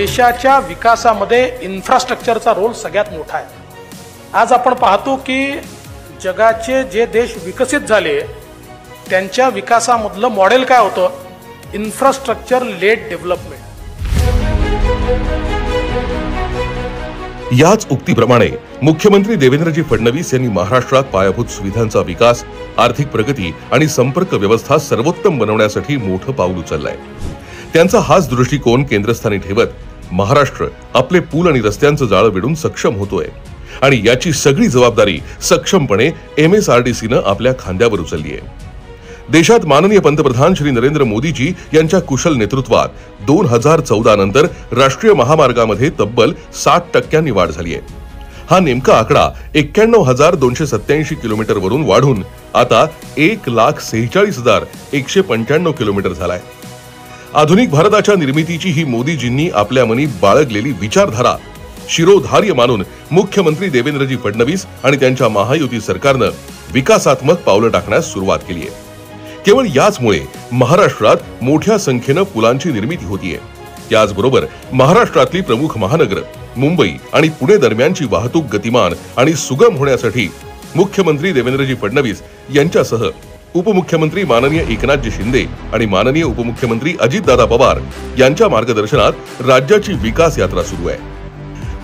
देशाच्या विकासामध्ये इन्फ्रास्ट्रक्चरचा रोल सगळ्यात मोठा आहे। आज आपण पाहतो की जगाचे जे देश विकसित झाले त्यांच्या विकासामधलं मॉडेल काय होतं, इन्फ्रास्ट्रक्चर लेड डेव्हलपमेंट। याच उक्तीप्रमाणे मुख्यमंत्री देवेंद्रजी फडणवीस यांनी महाराष्ट्रात पायाभूत सुविधांचा विकास, आर्थिक प्रगती आणि संपर्क व्यवस्था सर्वोत्तम बनवण्यासाठी मोठं पाऊल उचललंय। त्यांचा हाच दृष्टिकोन केंद्रस्थानी ठेवत महाराष्ट्र आपले पूल आणि रस्त्यांचं जाळं विडून सक्षम होतोय आणि याची सगळी जबाबदारी सक्षमपणे MSRDCनं आपल्या खांद्यावर उचलली आहे। देशात माननीय पंतप्रधान श्री नरेंद्र मोदीजी यांच्या कुशल नेतृत्वात 2014 नंतर राष्ट्रीय महामार्गामध्ये तब्बल 60% वाढ झाली आहे। हा नेमका आकडा 91,287 किलोमीटर वरून वाढून आता 1,46,195 किलोमीटर झालाय। आधुनिक भारताच्या निर्मितीची ही मोदीजींनी आपल्या मनी बाळगलेली विचारधारा शिरोधार्य मानून मुख्यमंत्री देवेंद्रजी फडणवीस आणि त्यांच्या महायुती सरकारनं विकासात्मक पावलं टाकण्यास सुरुवात केली आहे। केवळ याचमुळे महाराष्ट्रात मोठ्या संख्येनं पुलांची निर्मिती होतीये। त्याचबरोबर महाराष्ट्रातली प्रमुख महानगर मुंबई आणि पुणे दरम्यानची वाहतूक गतिमान आणि सुगम होण्यासाठी मुख्यमंत्री देवेंद्रजी फडणवीस यांच्यासह उपमुख्यमंत्री माननीय एकनाथजी शिंदे आणि माननीय उपमुख्यमंत्री अजितदादा पवार यांच्या मार्गदर्शनात राज्याची विकास यात्रा सुरू आहे।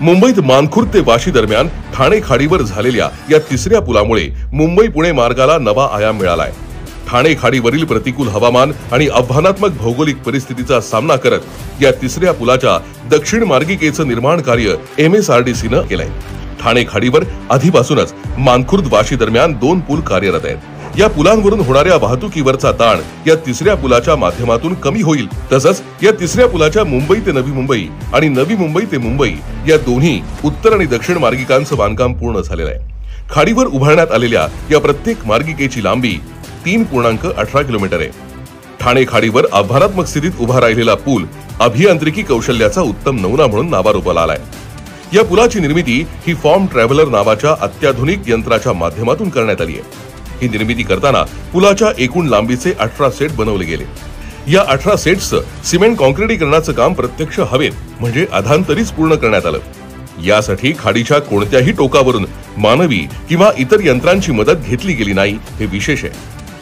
मुंबईत मानखुर्द ते वाशी दरम्यान ठाणे खाडीवर झालेल्या या तिसऱ्या पुलामुळे मुंबई पुणे मार्गाला नवा आयाम मिळालाय। ठाणे खाडीवरील प्रतिकूल हवामान आणि आव्हानात्मक भौगोलिक परिस्थितीचा सामना करत या तिसऱ्या पुलाच्या दक्षिण मार्गिकेचं निर्माण कार्य MSRDCनं केलंय। ठाणे खाडीवर आधीपासूनच मानखुर्द वाशी दरम्यान 2 पूल कार्यरत आहेत। या पुलांवरून होणाऱ्या वाहतुकीवरचा ताण या तिसऱ्या पुलाच्या माध्यमातून कमी होईल। तसंच या तिसऱ्या पुलाच्या मुंबई ते नवी मुंबई आणि नवी मुंबई ते मुंबई या दोन्ही उत्तर आणि दक्षिण मार्गिकांचं बांधकाम पूर्ण झालेलं आहे। खाडीवर उभारण्यात आलेल्या या प्रत्येक मार्गिकेची लांबी 3.18 किलोमीटर आहे। ठाणे खाडीवर आव्हानात्मक स्थितीत उभा राहिलेला पूल अभियांत्रिकी कौशल्याचा उत्तम नमुना म्हणून नावारूपाला आलाय। या पुलाची निर्मिती ही फॉर्म ट्रॅव्हलर नावाच्या अत्याधुनिक यंत्राच्या माध्यमातून करण्यात आली आहे। ही निर्मिती करताना पुलाच्या एकूण लांबीचे 18 सेट बनवले गेले। या 18 सेट्सचं सिमेंट कॉन्क्रिटीकरणाचं काम प्रत्यक्ष हवेत म्हणजे अधांतरीच पूर्ण करण्यात आलं। यासाठी खाडीच्या कोणत्याही टोकावरून मानवी किंवा इतर यंत्रांची मदत घेतली गेली नाही, हे विशेष आहे।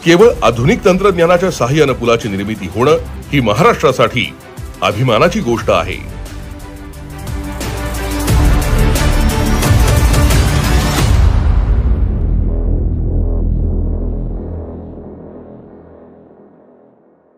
केवळ आधुनिक तंत्रज्ञानाच्या सहाय्याने पुलाची निर्मिती होणं ही महाराष्ट्रासाठी अभिमानाची गोष्ट आहे।